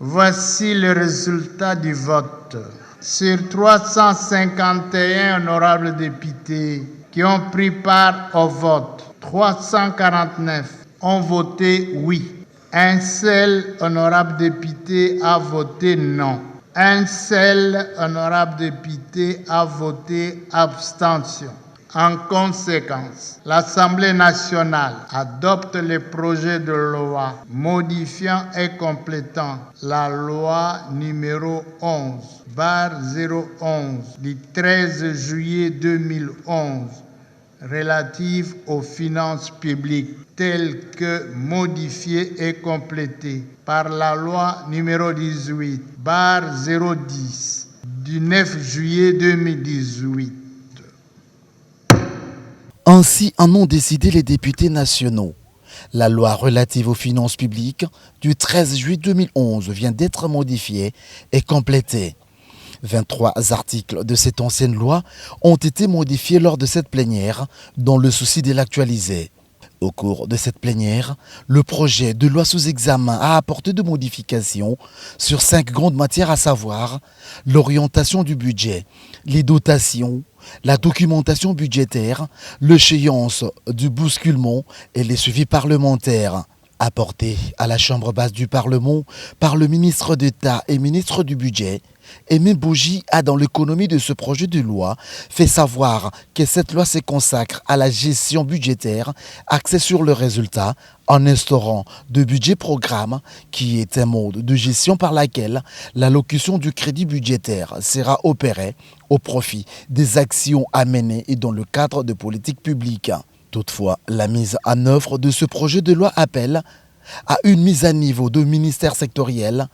Voici le résultat du vote. Sur 351 honorables députés qui ont pris part au vote, 349 ont voté oui. Un seul honorable député a voté non. Un seul honorable député a voté abstention. En conséquence, l'Assemblée nationale adopte le projet de loi modifiant et complétant la loi numéro 11/011 du 13 juillet 2011 relative aux finances publiques, telle que modifiée et complétée par la loi numéro 18/010 du 9 juillet 2018. Ainsi en ont décidé les députés nationaux. La loi relative aux finances publiques du 13 juillet 2011 vient d'être modifiée et complétée. 23 articles de cette ancienne loi ont été modifiés lors de cette plénière dans le souci de l'actualiser. Au cours de cette plénière, le projet de loi sous examen a apporté de modifications sur 5 grandes matières, à savoir l'orientation du budget, les dotations, la documentation budgétaire, l'échéance du bousculement et les suivis parlementaires. Apporté à la Chambre basse du Parlement par le ministre d'État et ministre du Budget, Aimé Bougie a, dans l'économie de ce projet de loi, fait savoir que cette loi se consacre à la gestion budgétaire axée sur le résultat en instaurant de budget programme qui est un mode de gestion par laquelle l'allocution du crédit budgétaire sera opérée au profit des actions à mener et dans le cadre de politiques publiques. Toutefois, la mise en œuvre de ce projet de loi appelle à une mise à niveau de ministères sectoriels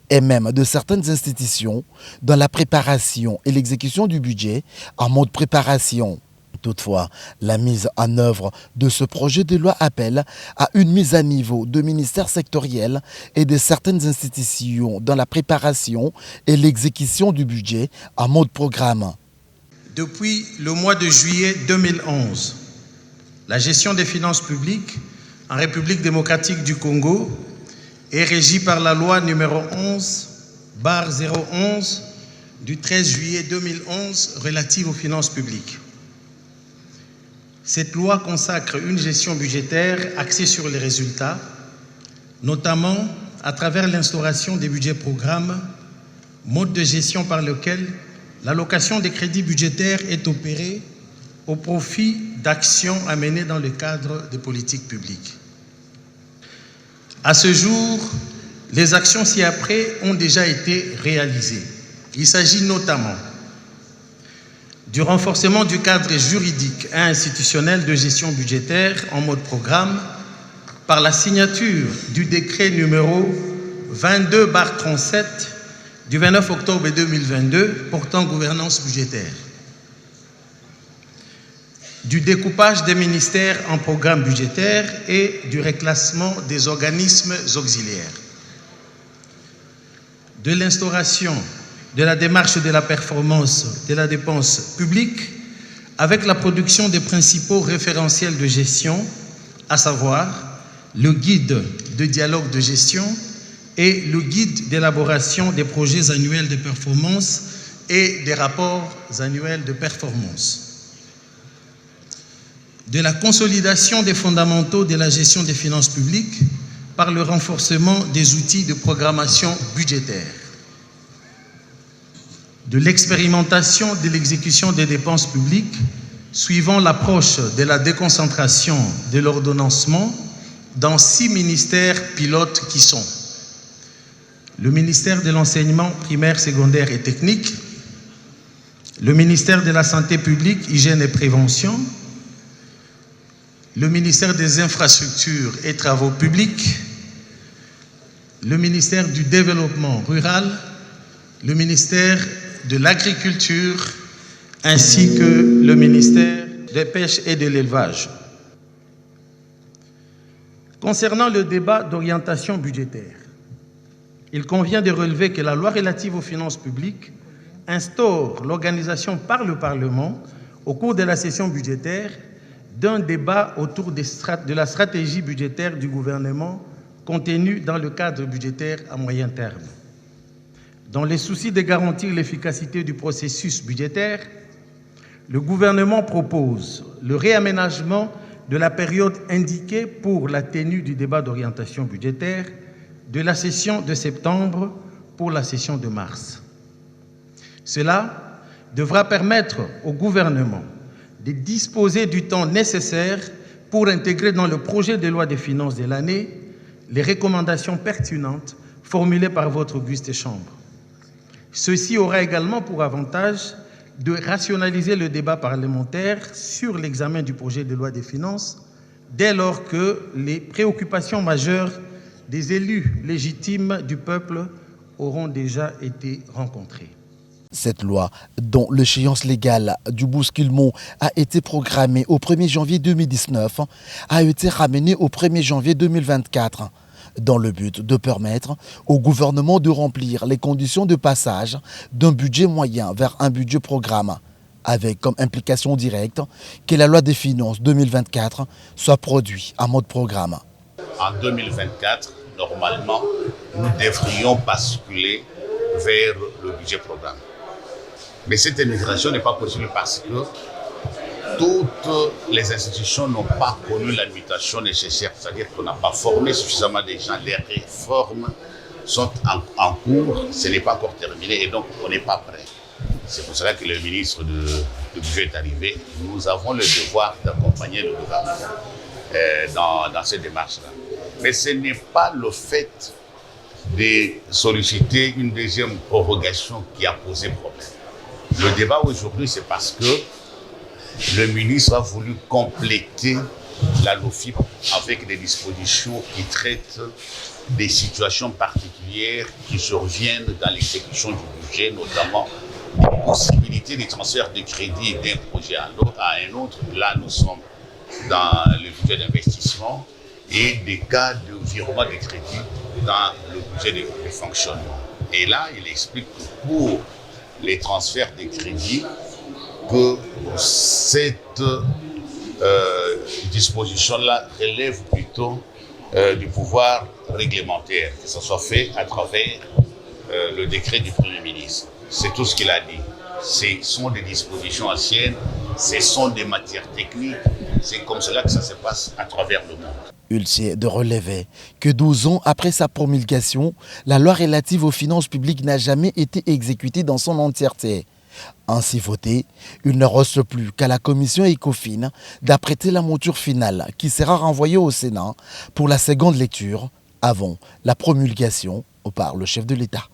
et même de certaines institutions dans la préparation et l'exécution du budget en mode préparation. Toutefois, la mise en œuvre de ce projet de loi appelle à une mise à niveau de ministères sectoriels et de certaines institutions dans la préparation et l'exécution du budget en mode programme. Depuis le mois de juillet 2011, la gestion des finances publiques en République démocratique du Congo est régie par la loi numéro 11/011 du 13 juillet 2011 relative aux finances publiques. Cette loi consacre une gestion budgétaire axée sur les résultats, notamment à travers l'instauration des budgets programmes, mode de gestion par lequel l'allocation des crédits budgétaires est opérée au profit d'actions à mener dans le cadre des politiques publiques. À ce jour, les actions ci-après ont déjà été réalisées. Il s'agit notamment du renforcement du cadre juridique et institutionnel de gestion budgétaire en mode programme par la signature du décret numéro 22/37 du 29 octobre 2022 portant gouvernance budgétaire, du découpage des ministères en programmes budgétaires et du reclassement des organismes auxiliaires, de l'instauration de la démarche de la performance de la dépense publique avec la production des principaux référentiels de gestion, à savoir le guide de dialogue de gestion et le guide d'élaboration des projets annuels de performance et des rapports annuels de performance, de la consolidation des fondamentaux de la gestion des finances publiques par le renforcement des outils de programmation budgétaire, de l'expérimentation de l'exécution des dépenses publiques suivant l'approche de la déconcentration de l'ordonnancement dans 6 ministères pilotes qui sont le ministère de l'enseignement primaire, secondaire et technique, le ministère de la Santé publique, Hygiène et Prévention, le ministère des Infrastructures et Travaux publics, le ministère du Développement rural, le ministère de l'Agriculture, ainsi que le ministère des Pêches et de l'Élevage. Concernant le débat d'orientation budgétaire, il convient de relever que la loi relative aux finances publiques instaure l'organisation par le Parlement, au cours de la session budgétaire, d'un débat autour de la stratégie budgétaire du gouvernement contenus dans le cadre budgétaire à moyen terme. Dans les soucis de garantir l'efficacité du processus budgétaire, le gouvernement propose le réaménagement de la période indiquée pour la tenue du débat d'orientation budgétaire de la session de septembre pour la session de mars. Cela devra permettre au gouvernement de disposer du temps nécessaire pour intégrer dans le projet de loi des finances de l'année les recommandations pertinentes formulées par votre auguste Chambre. Ceci aura également pour avantage de rationaliser le débat parlementaire sur l'examen du projet de loi des finances dès lors que les préoccupations majeures des élus légitimes du peuple auront déjà été rencontrées. Cette loi, dont l'échéance légale du bousculement a été programmée au 1er janvier 2019, a été ramenée au 1er janvier 2024, dans le but de permettre au gouvernement de remplir les conditions de passage d'un budget moyen vers un budget programme, avec comme implication directe que la loi des finances 2024 soit produite en mode programme. En 2024, normalement, nous devrions basculer vers le budget programme. Mais cette immigration n'est pas possible parce que toutes les institutions n'ont pas connu la mutation nécessaire, c'est-à-dire qu'on n'a pas formé suffisamment de gens. Les réformes sont en cours, ce n'est pas encore terminé et donc on n'est pas prêt. C'est pour cela que le ministre du budget est arrivé. Nous avons le devoir d'accompagner le gouvernement dans cette démarche-là. Mais ce n'est pas le fait de solliciter une deuxième prorogation qui a posé problème. Le débat aujourd'hui, c'est parce que le ministre a voulu compléter la LOFIP avec des dispositions qui traitent des situations particulières qui surviennent dans l'exécution du budget, notamment la possibilité de transfert de crédit d'un projet à un autre. Là, nous sommes dans le budget d'investissement et des cas de virement de crédit dans le budget de fonctionnement. Et là, il explique que pour les transferts de crédit, que cette disposition-là relève plutôt du pouvoir réglementaire, que ce soit fait à travers le décret du Premier ministre. C'est tout ce qu'il a dit. Ce sont des dispositions anciennes, ce sont des matières techniques, c'est comme cela que ça se passe à travers le monde. Hulsier de relever que 12 ans après sa promulgation, la loi relative aux finances publiques n'a jamais été exécutée dans son entièreté. Ainsi voté, il ne reste plus qu'à la commission ECOFIN d'apprêter la monture finale qui sera renvoyée au Sénat pour la seconde lecture avant la promulgation par le chef de l'État.